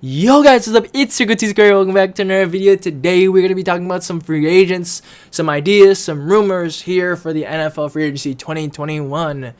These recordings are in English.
Yo guys, what's up? It's your good Scary. Welcome back to another video. Today we're going to be talking about some free agents, some ideas, some rumors here for the NFL free agency 2021.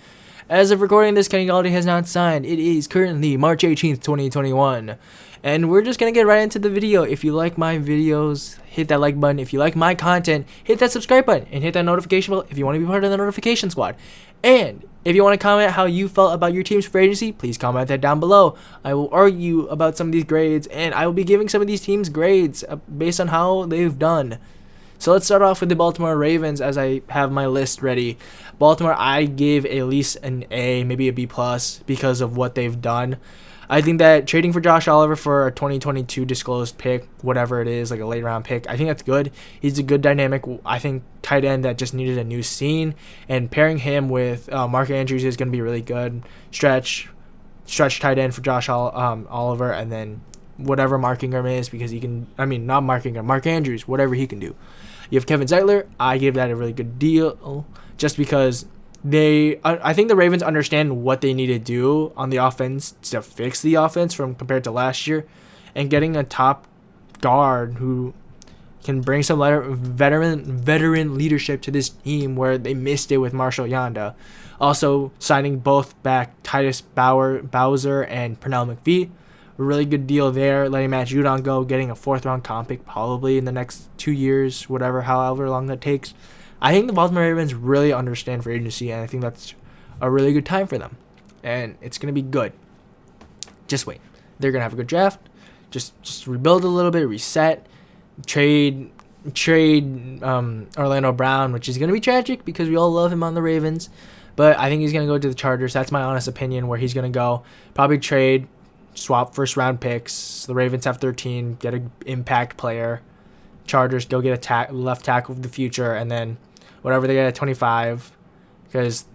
As of recording this, Kenny Galladay has not signed. It is currently March 18th, 2021. And we're just going to get right into the video. If you like my videos, hit that like button. If you like my content, hit that subscribe button and hit that notification bell if you want to be part of the notification squad. And if you want to comment how you felt about your team's free agency, please comment that down below. I will argue about some of these grades, and I will be giving some of these teams grades based on how they've done. So let's start off with the Baltimore Ravens as I have my list ready. Baltimore, I give at least an A, maybe a B+, because of what they've done. I think that trading for Josh Oliver for a 2022 disclosed pick, whatever it is, like a late round pick, I think that's good. He's a good dynamic, I think, tight end that just needed a new scene. And pairing him with Mark Andrews is going to be really good. Stretch tight end for Josh Oliver, and then whatever Mark Ingram is, because he can, not Mark Ingram, Mark Andrews, whatever he can do. You have Kevin Zeitler. I give that a really good deal just because I think the Ravens understand what they need to do on the offense to fix the offense from compared to last year, and getting a top guard who can bring some veteran leadership to this team where they missed it with Marshall Yanda. Also signing both back Titus Bowser and Pernell McPhee. A really good deal there. Letting Matt Judon go, getting a 4th round comp pick probably in the next 2 years, however long that takes. I think the Baltimore Ravens really understand free agency, and I think that's a really good time for them. And it's going to be good. Just wait. They're going to have a good draft. Just rebuild a little bit, reset, trade Orlando Brown, which is going to be tragic because we all love him on the Ravens. But I think he's going to go to the Chargers. That's my honest opinion where he's going to go. Probably trade, swap first round picks. The Ravens have 13, get an impact player. Chargers go get a left tackle of the future, and then whatever they get at 25, because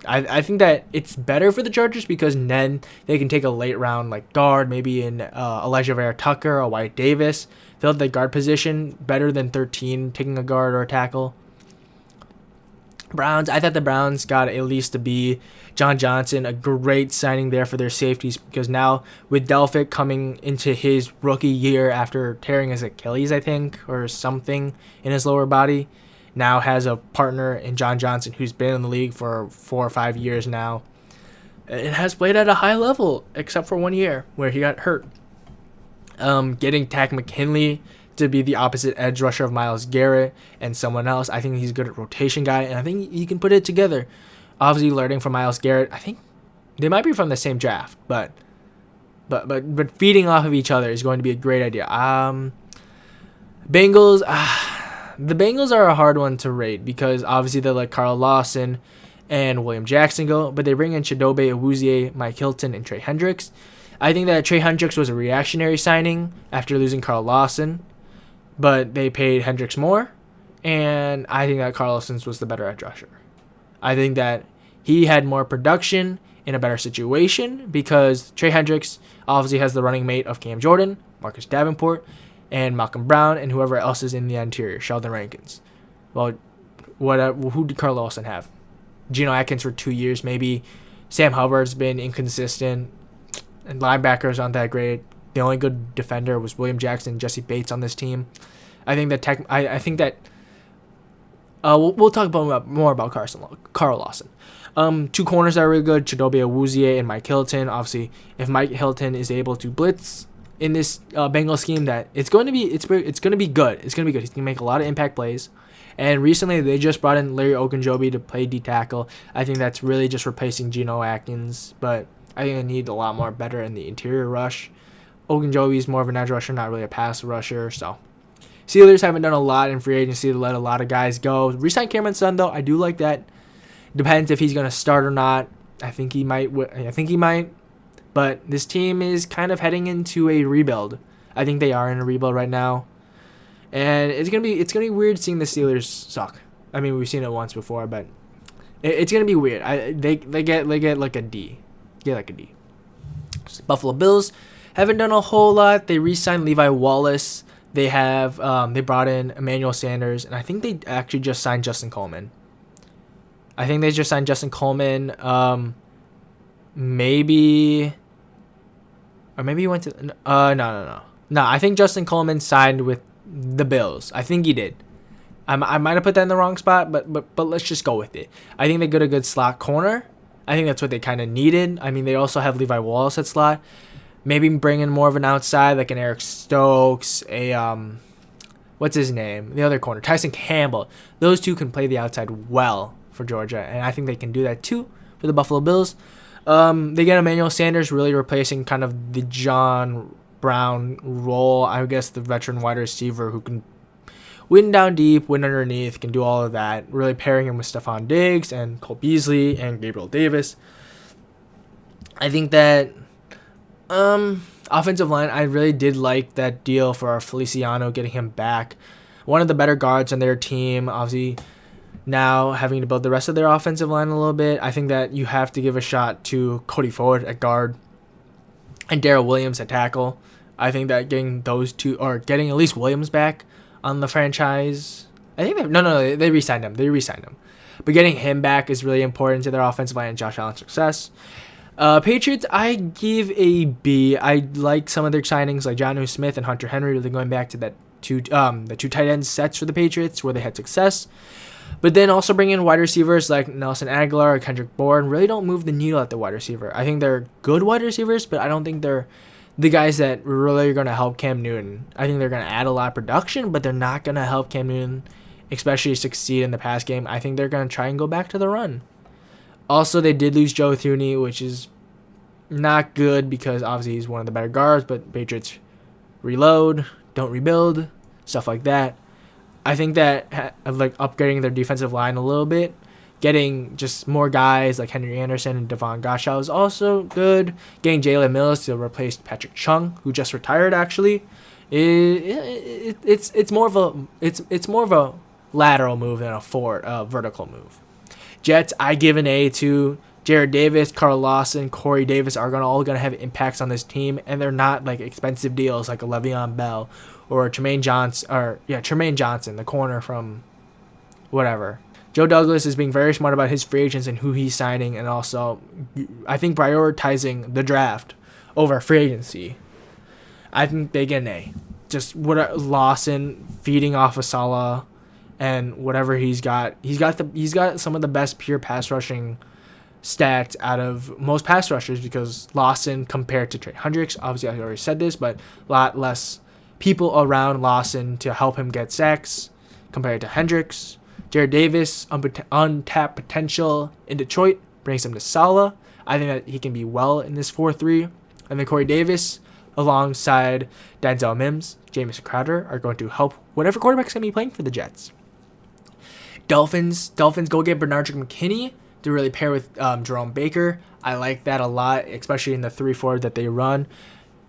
I think that it's better for the Chargers because then they can take a late round like guard, maybe in Elijah Vera Tucker or White Davis, fill the guard position better than 13 taking a guard or a tackle. Browns, I thought the Browns got at least a B. John Johnson, a great signing there for their safeties, because now with Delphic coming into his rookie year after tearing his Achilles, I think, or something in his lower body, now has a partner in John Johnson who's been in the league for 4 or 5 years now. It has played at a high level, except for 1 year where he got hurt. Getting Takk McKinley to be the opposite edge rusher of Myles Garrett and someone else. I think he's good at rotation guy, and I think he can put it together. Obviously, learning from Myles Garrett, I think they might be from the same draft, but feeding off of each other is going to be a great idea. Bengals, the Bengals are a hard one to rate because obviously they let Carl Lawson and William Jackson go, but they bring in Chidobe Awuzie, Mike Hilton, and Trey Hendricks. I think that Trey Hendricks was a reactionary signing after losing Carl Lawson, but they paid Hendricks more, and I think that Carl Lawson was the better edge rusher. I think that he had more production in a better situation because Trey Hendricks obviously has the running mate of Cam Jordan, Marcus Davenport, and Malcolm Brown, and whoever else is in the interior, Sheldon Rankins. Well, who did Carl Lawson have? Geno Atkins for 2 years, maybe. Sam Hubbard's been inconsistent, and linebackers aren't that great. The only good defender was William Jackson and Jesse Bates on this team. I think that we'll talk more about Carl Lawson. 2 corners that are really good, Chidobe Awuzie and Mike Hilton. Obviously, if Mike Hilton is able to blitz in this Bengals scheme, that it's going to be good. It's going to be good. He's going to make a lot of impact plays. And recently, they just brought in Larry Ogunjobi to play D-tackle. I think that's really just replacing Geno Atkins, but I think they need a lot more better in the interior rush. Ogunjobi is more of an edge rusher, not really a pass rusher. So, Steelers haven't done a lot in free agency to let a lot of guys go. Resign Cameron Sutton, though. I do like that. Depends if he's going to start or not. I think he might. But this team is kind of heading into a rebuild. I think they are in a rebuild right now, and it's gonna be weird seeing the Steelers suck. I mean, we've seen it once before, but it's gonna be weird. They get like a D. Get like a D. Buffalo Bills haven't done a whole lot. They re-signed Levi Wallace. They brought in Emmanuel Sanders, and I think they actually just signed Justin Coleman. Maybe or maybe he went to. No. I think Justin Coleman signed with the Bills. I think he did. I might have put that in the wrong spot, but let's just go with it. I think they got a good slot corner. I think that's what they kind of needed. I mean, they also have Levi Wallace at slot. Maybe bring in more of an outside, like an Eric Stokes, what's his name? The other corner, Tyson Campbell. Those two can play the outside well for Georgia, and I think they can do that too for the Buffalo Bills. They get Emmanuel Sanders, really replacing kind of the John Brown role. I guess the veteran wide receiver who can win down deep, win underneath, can do all of that. Really pairing him with Stephon Diggs and Cole Beasley and Gabriel Davis. I think that offensive line, I really did like that deal for Feliciano, getting him back. One of the better guards on their team, obviously now having to build the rest of their offensive line a little bit. I think that you have to give a shot to Cody Ford at guard and Darrell Williams at tackle. I think that getting those two, or getting at least Williams back on the franchise. I think they re-signed him. But getting him back is really important to their offensive line and Josh Allen's success. Patriots, I give a B. I like some of their signings, like Jonnu Smith and Hunter Henry, really going back to the two tight end sets for the Patriots where they had success. But then also bring in wide receivers like Nelson Aguilar or Kendrick Bourne. Really don't move the needle at the wide receiver. I think they're good wide receivers, but I don't think they're the guys that really are going to help Cam Newton. I think they're going to add a lot of production, but they're not going to help Cam Newton, especially succeed in the pass game. I think they're going to try and go back to the run. Also, they did lose Joe Thuney, which is not good because obviously he's one of the better guards, but Patriots reload, don't rebuild, stuff like that. I think that like upgrading their defensive line a little bit, getting just more guys like Henry Anderson and Devon Goshaw is also good. Getting Jalen Mills to replace Patrick Chung, who just retired actually, it's more of a lateral move than a vertical move. Jets, I give an A to Jared Davis, Carl Lawson, Corey Davis are all gonna have impacts on this team, and they're not like expensive deals like a Le'Veon Bell or Tremaine Johnson, the corner from whatever. Joe Douglas is being very smart about his free agents and who he's signing, and also I think prioritizing the draft over free agency. I think they get an A. Just Lawson feeding off of Salah and whatever he's got some of the best pure pass rushing stats out of most pass rushers, because Lawson compared to Trey Hendricks, obviously I already said this, but a lot less people around Lawson to help him get sacks compared to Hendricks. Jared Davis, untapped potential in Detroit, brings him to Salah. I think that he can be well in this 4-3. And then Corey Davis, alongside Denzel Mims, Jamison Crowder, are going to help whatever quarterback's going to be playing for the Jets. Dolphins go get Bernard McKinney to really pair with Jerome Baker. I like that a lot, especially in the 3-4 that they run.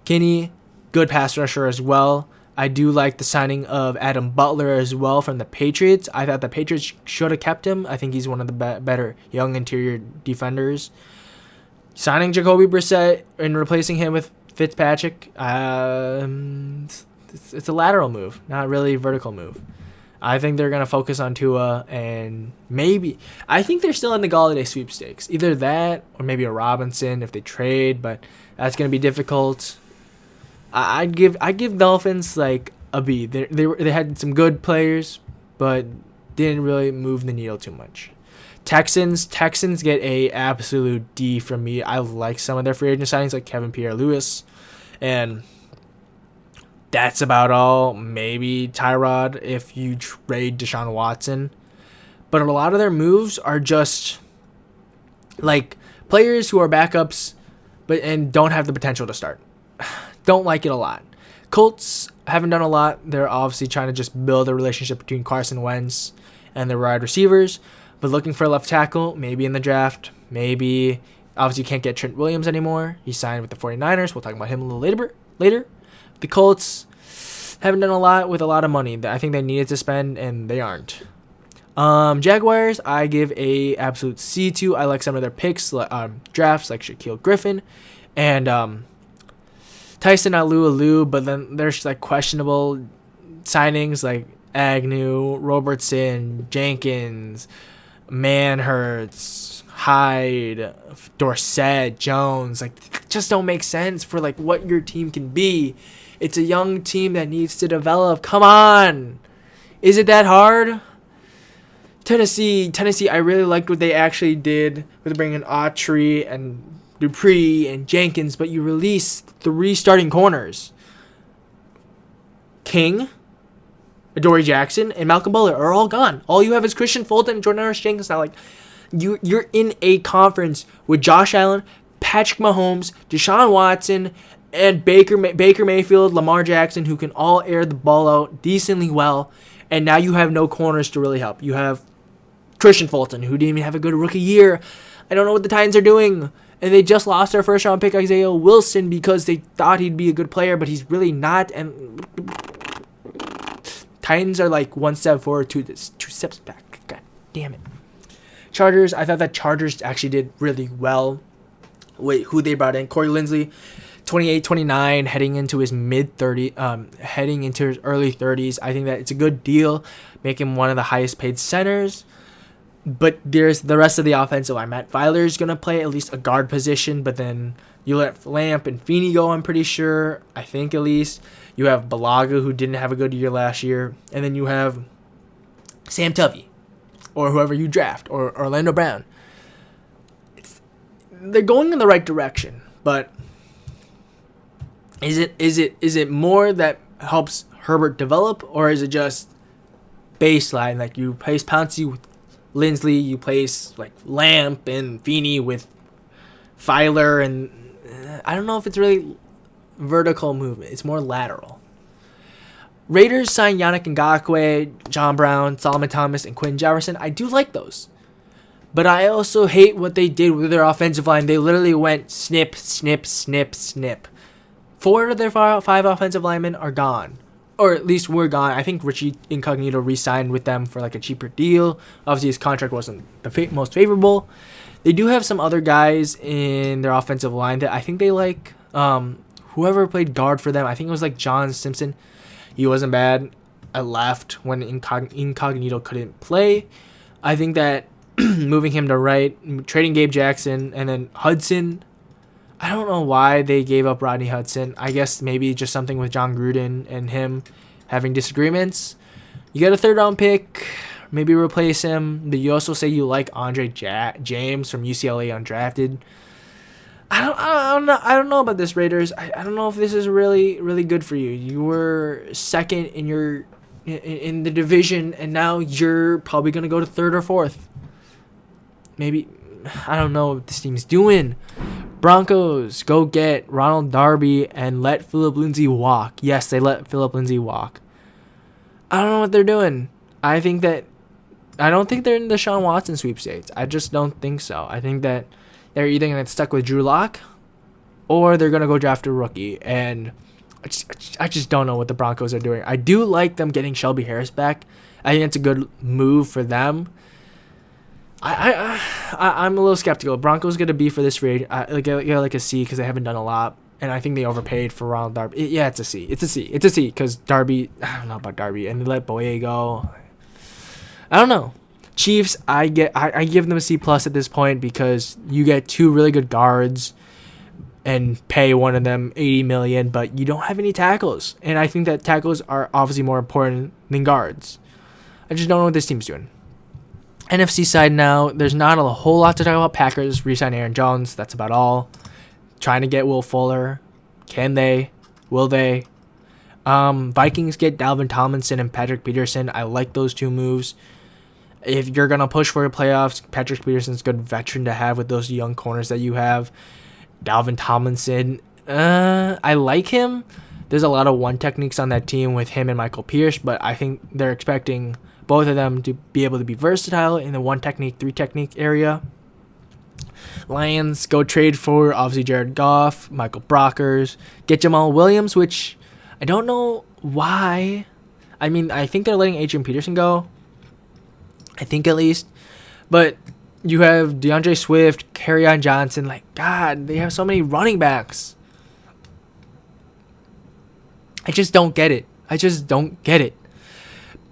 Kinney, good pass rusher as well. I do like the signing of Adam Butler as well from the Patriots. I thought the Patriots should have kept him. I think he's one of the better young interior defenders. Signing Jacoby Brissett and replacing him with Fitzpatrick, it's a lateral move, not really a vertical move. I think they're going to focus on Tua, and I think they're still in the Galladay sweepstakes. Either that or maybe a Robinson if they trade, but that's going to be difficult. I give Dolphins like a B. They had some good players, but didn't really move the needle too much. Texans get a absolute D from me. I like some of their free agent signings like Kevin Pierre-Louis, and that's about all. Maybe Tyrod if you trade Deshaun Watson. But a lot of their moves are just like players who are backups and don't have the potential to start. Don't like it a lot. Colts haven't done a lot. They're obviously trying to just build a relationship between Carson Wentz and their wide receivers. But looking for a left tackle, maybe in the draft. Maybe. Obviously, you can't get Trent Williams anymore. He signed with the 49ers. We'll talk about him a little later. The Colts haven't done a lot with a lot of money that I think they needed to spend, and they aren't. Jaguars, I give a absolute C to. I like some of their picks, drafts like Shaquille Griffin and Tyson Alu, but then there's like questionable signings like Agnew, Robertson, Jenkins, Manhurts, Hyde, Dorsett, Jones. Like just don't make sense for like what your team can be. It's a young team that needs to develop. Come on. Is it that hard? Tennessee, I really liked what they actually did with bringing Autry and Dupree and Jenkins, but you released 3 starting corners. King, Adoree Jackson, and Malcolm Butler are all gone. All you have is Christian Fulton and Jordan Harris-Jenkins now. Like, you're in a conference with Josh Allen, Patrick Mahomes, Deshaun Watson, and Baker Mayfield, Lamar Jackson, who can all air the ball out decently well. And now you have no corners to really help. You have Christian Fulton, who didn't even have a good rookie year. I don't know what the Titans are doing. And they just lost their first-round pick, Isaiah Wilson, because they thought he'd be a good player, but he's really not. And Titans are like 1 step forward, 2 steps back. God damn it. Chargers, I thought that Chargers actually did really well with who they brought in. Corey Linsley, 28, 29, heading into his heading into his early 30s. I think that it's a good deal, make him one of the highest paid centers. But there's the rest of the offensive line. Matt Filer is going to play at least a guard position, but then you let Lamp and Feeney go, I'm pretty sure. I think at least. You have Balaga, who didn't have a good year last year. And then you have Sam Tuvey, or whoever you draft, or Orlando Brown. They're going in the right direction, but is it more that helps Herbert develop, or is it just baseline? Like you place Pouncey with Linsley, you place like Lamp and Feeney with Filer, and I don't know if it's really vertical movement. It's more lateral. Raiders signed Yannick Ngakoue, John Brown, Solomon Thomas, and Quinn Jefferson. I do like those. But I also hate what they did with their offensive line. They literally went snip, snip, snip, snip. 4 of their 5 offensive linemen are gone. Or at least were gone. I think Richie Incognito re-signed with them for like a cheaper deal. Obviously, his contract wasn't the most favorable. They do have some other guys in their offensive line that I think they like. Whoever played guard for them, I think it was like John Simpson. He wasn't bad. I left when Incognito couldn't play. I think that moving him to right, trading Gabe Jackson, and then Hudson. I don't know why they gave up Rodney Hudson. I guess maybe just something with John Gruden and him having disagreements. You get a 3rd-round pick. Maybe replace him. But you also say you like Andre James from UCLA undrafted. I don't know about this, Raiders. I don't know if this is really, really good for you. You were 2nd in the division, and now you're probably going to go to 3rd or 4th. Maybe. I don't know what this team's doing. Broncos, go get Ronald Darby and let Phillip Lindsay walk. Yes, they let Phillip Lindsay walk. I don't know what they're doing. I don't think they're in the Deshaun Watson sweepstakes. I just don't think so. I think that they're either going to get stuck with Drew Lock or they're going to go draft a rookie. And I just don't know what the Broncos are doing. I do like them getting Shelby Harris back. I think it's a good move for them. I'm a little skeptical. Broncos going to be for this free like a C because they haven't done a lot. And I think they overpaid for Ronald Darby. Yeah, it's a C. It's a C because Darby, I don't know about Darby. And they let Boye go. I don't know. Chiefs, I give them a C+ at this point because you get 2 really good guards and pay one of them $80 million, but you don't have any tackles. And I think that tackles are obviously more important than guards. I just don't know what this team's doing. NFC side now, there's not a whole lot to talk about. Packers re-sign Aaron Jones. That's about all. Trying to get Will Fuller. Can they? Will they? Vikings get Dalvin Tomlinson and Patrick Peterson. I like those 2 moves. If you're going to push for the playoffs, Patrick Peterson's a good veteran to have with those young corners that you have. Dalvin Tomlinson, I like him. There's a lot of 1 techniques on that team with him and Michael Pierce, but I think they're expecting both of them to be able to be versatile in the 1 technique, 3 technique area. Lions go trade for obviously Jared Goff, Michael Brockers, get Jamal Williams, which I don't know why. I mean, I think they're letting Adrian Peterson go. I think at least. But you have DeAndre Swift, Kerryon Johnson. Like, God, they have so many running backs. I just don't get it.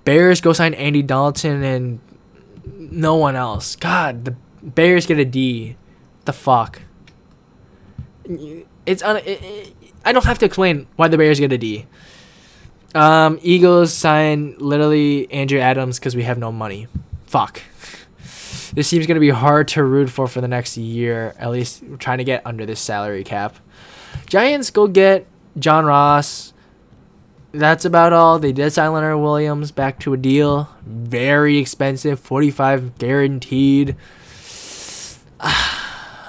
Bears go sign Andy Dalton and no one else. God, the Bears get a D. The fuck? I don't have to explain why the Bears get a D. Eagles sign literally Andrew Adams because we have no money. Fuck. This team's going to be hard to root for the next year. At least we're trying to get under this salary cap. Giants go get John Ross. That's about all. They did sign Leonard Williams back to a deal. Very expensive. 45 guaranteed.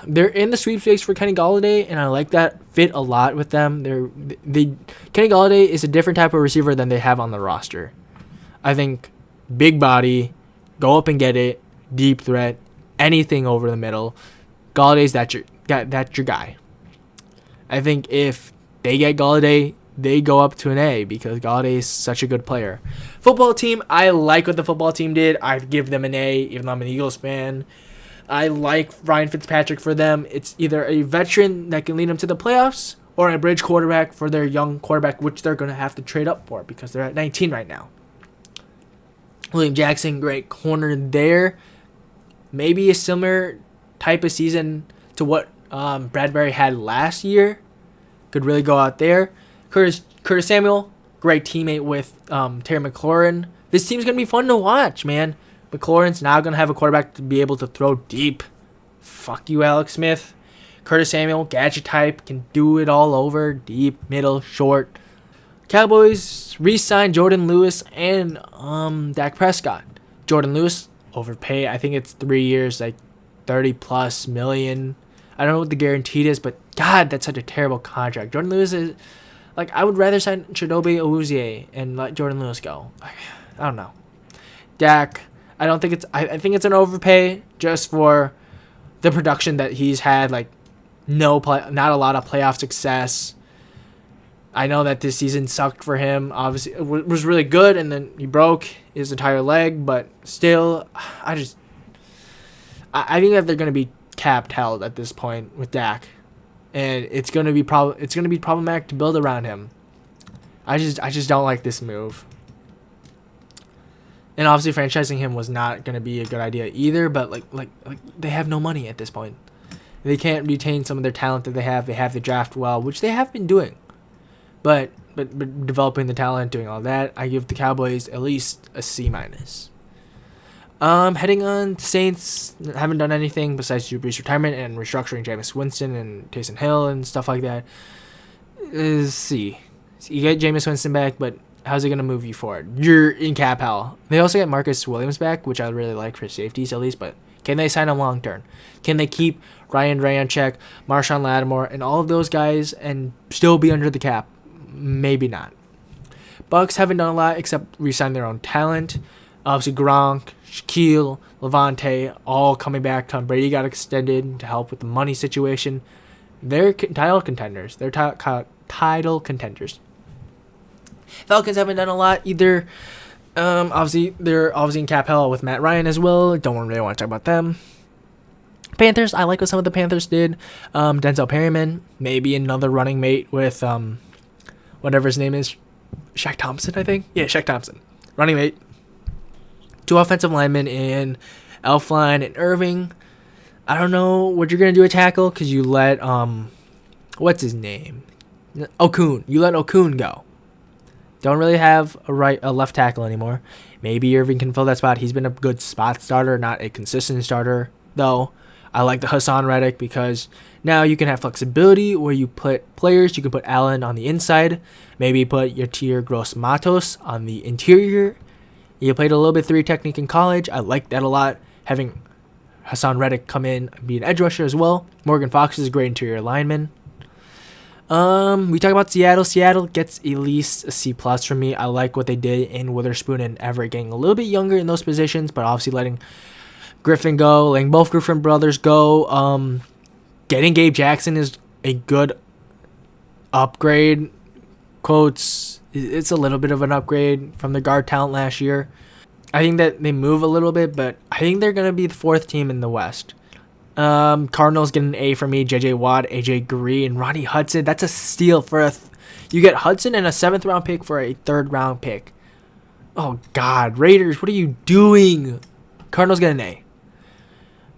They're in the sweepstakes for Kenny Golladay, and I like that fit a lot with them. Kenny Golladay is a different type of receiver than they have on the roster. I think big body, go up and get it, deep threat, anything over the middle. Galladay's that's your guy. I think if they get Golladay, they go up to an A because Golladay is such a good player. Football team, I like what the football team did. I'd give them an A, even though I'm an Eagles fan. I like Ryan Fitzpatrick for them. It's either a veteran that can lead them to the playoffs or a bridge quarterback for their young quarterback, which they're going to have to trade up for because they're at 19 right now. William Jackson, great corner there. Maybe a similar type of season to what Bradbury had last year. Could really go out there. Curtis Samuel, great teammate with Terry McLaurin. This team's going to be fun to watch, man. McLaurin's now going to have a quarterback to be able to throw deep. Fuck you, Alex Smith. Curtis Samuel, gadget type, can do it all over. Deep, middle, short. Cowboys re-signed Jordan Lewis and Dak Prescott. Jordan Lewis, overpay. I think it's 3 years, like 30+ million. I don't know what the guaranteed is, but God, that's such a terrible contract. Jordan Lewis is, like, I would rather sign Chidobe Awuzie and let Jordan Lewis go. I don't know. Dak, I think it's an overpay just for the production that he's had. Like, not a lot of playoff success. I know that this season sucked for him. Obviously, it was really good, and then he broke his entire leg. But still, I think that they're going to be capped held at this point with Dak, and it's going to be problematic to build around him. I just don't like this move. And obviously, franchising him was not going to be a good idea either. But like they have no money at this point. They can't retain some of their talent that they have. They have the draft well, which they have been doing. But developing the talent, doing all that, I give the Cowboys at least a C-. Heading on, Saints haven't done anything besides Drew Brees' retirement and restructuring Jameis Winston and Taysom Hill and stuff like that. C. You get Jameis Winston back, but how's it going to move you forward? You're in cap hell. They also get Marcus Williams back, which I really like for safeties at least, but can they sign him long term? Can they keep Ryan Ramczyk, Marshawn Lattimore, and all of those guys and still be under the cap? Maybe not. Bucks haven't done a lot except re-sign their own talent. Obviously, Gronk, Shaquille, Levante, all coming back. Tom Brady got extended to help with the money situation. They're title contenders. Title contenders. Falcons haven't done a lot either. Obviously, they're in cap hell with Matt Ryan as well. Don't really want to talk about them. Panthers, I like what some of the Panthers did. Denzel Perryman, maybe another running mate with whatever his name is. Shaq Thompson, I think. Yeah, Shaq Thompson. Running mate. 2 offensive linemen in Elflein and Irving. I don't know what you're going to do at tackle because you let, what's his name? Okun. You let Okun go. Don't really have a left tackle anymore. Maybe Irving can fill that spot. He's been a good spot starter, not a consistent starter, though. I like the Hassan Reddick because now you can have flexibility where you put players. You can put Allen on the inside. Maybe put your Tier Gross Matos on the interior. You played a little bit 3 technique in college. I like that a lot. Having Hassan Reddick come in and be an edge rusher as well. Morgan Fox is a great interior lineman. We talk about Seattle. Seattle gets at least a C+ from me. I like what they did in Witherspoon and Everett getting a little bit younger in those positions, but obviously letting Griffin go, letting both Griffin brothers go. Getting Gabe Jackson is a good upgrade. Quotes, it's a little bit of an upgrade from the guard talent last year. I think that they move a little bit, but I think they're going to be the 4th team in the West. Cardinals get an A for me. J.J. Watt, A.J. Green, Ronnie Hudson. That's a steal for you get Hudson and a 7th round pick for a 3rd round pick. Oh, God. Raiders, what are you doing? Cardinals get an A.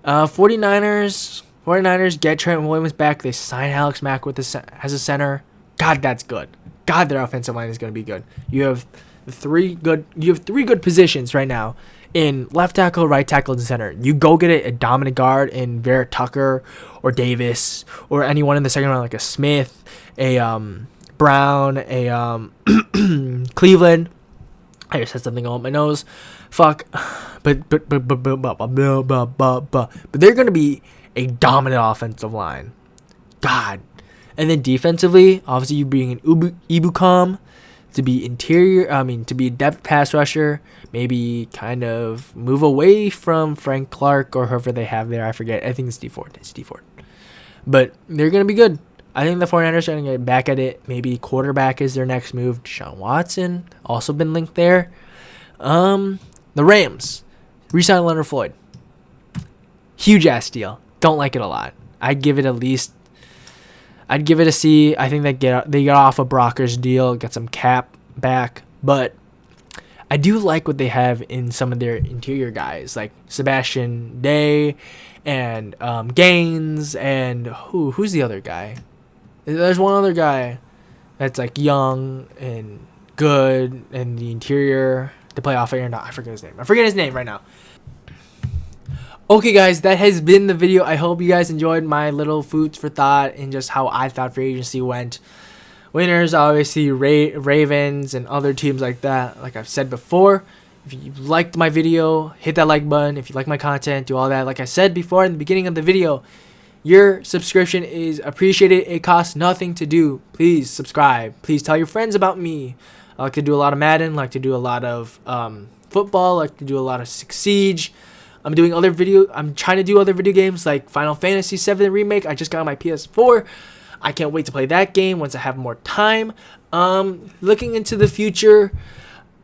49ers, 49ers get Trent Williams back. They sign Alex Mack as a center. God, that's good. God, their offensive line is going to be good. You have three good positions right now in left tackle, right tackle, and center. You go get a dominant guard in Vera Tucker or Davis or anyone in the second round like a Smith, a Brown, a Cleveland. I just had something on my nose. Fuck. But they're gonna be a dominant offensive line. God. And then defensively, obviously you bring in Ibukam to be to be a depth pass rusher. Maybe kind of move away from Frank Clark or whoever they have there. I forget. I think it's D Ford. But they're going to be good. I think the 49ers are going to get back at it. Maybe quarterback is their next move. Deshaun Watson, also been linked there. The Rams, re-sign Leonard Floyd. Huge ass deal. Don't like it a lot. I'd give it a C. I think they got off a Brockers deal, got some cap back, but I do like what they have in some of their interior guys, like Sebastian Day and Gaines and who's the other guy? There's one other guy that's like young and good in the interior to play off air. No, I forget his name right now. Okay, guys, that has been the video. I hope you guys enjoyed my little foods for thought and just how I thought free agency went. Winners, obviously, Ravens and other teams like that. Like I've said before, if you liked my video, hit that like button. If you like my content, do all that. Like I said before in the beginning of the video, your subscription is appreciated. It costs nothing to do. Please subscribe. Please tell your friends about me. I like to do a lot of Madden. I like to do a lot of football. I like to do a lot of Siege. I'm trying to do other video games like Final Fantasy VII Remake. I just got my PS4. I can't wait to play that game once I have more time. Looking into the future,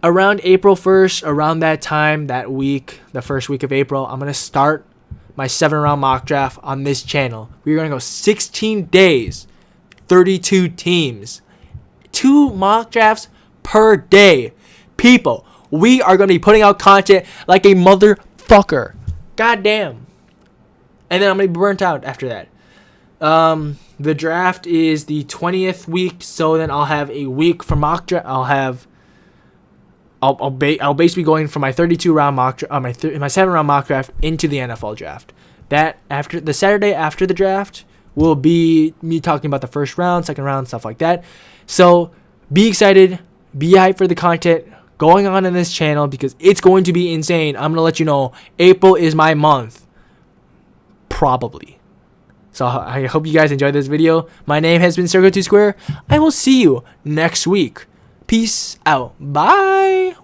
around April 1st, around that time, that week, the first week of April, I'm going to start my 7-round mock draft on this channel. We're going to go 16 days, 32 teams, 2 mock drafts per day. People, we are going to be putting out content like a motherfucker. God damn. And then I'm going to be burnt out after that. The draft is the 20th week, so then I'll have a week for mock draft. I'll basically going from my 32 round mock my 7-round mock draft into the NFL draft. That after the Saturday after the draft will be me talking about the first round, second round, stuff like that. So be excited, be hyped for the content going on in this channel because it's going to be insane. I'm gonna let you know April is my month, probably. So I hope you guys enjoyed this video. My name has been Circle 2 Square. I will see you next week. Peace out. Bye.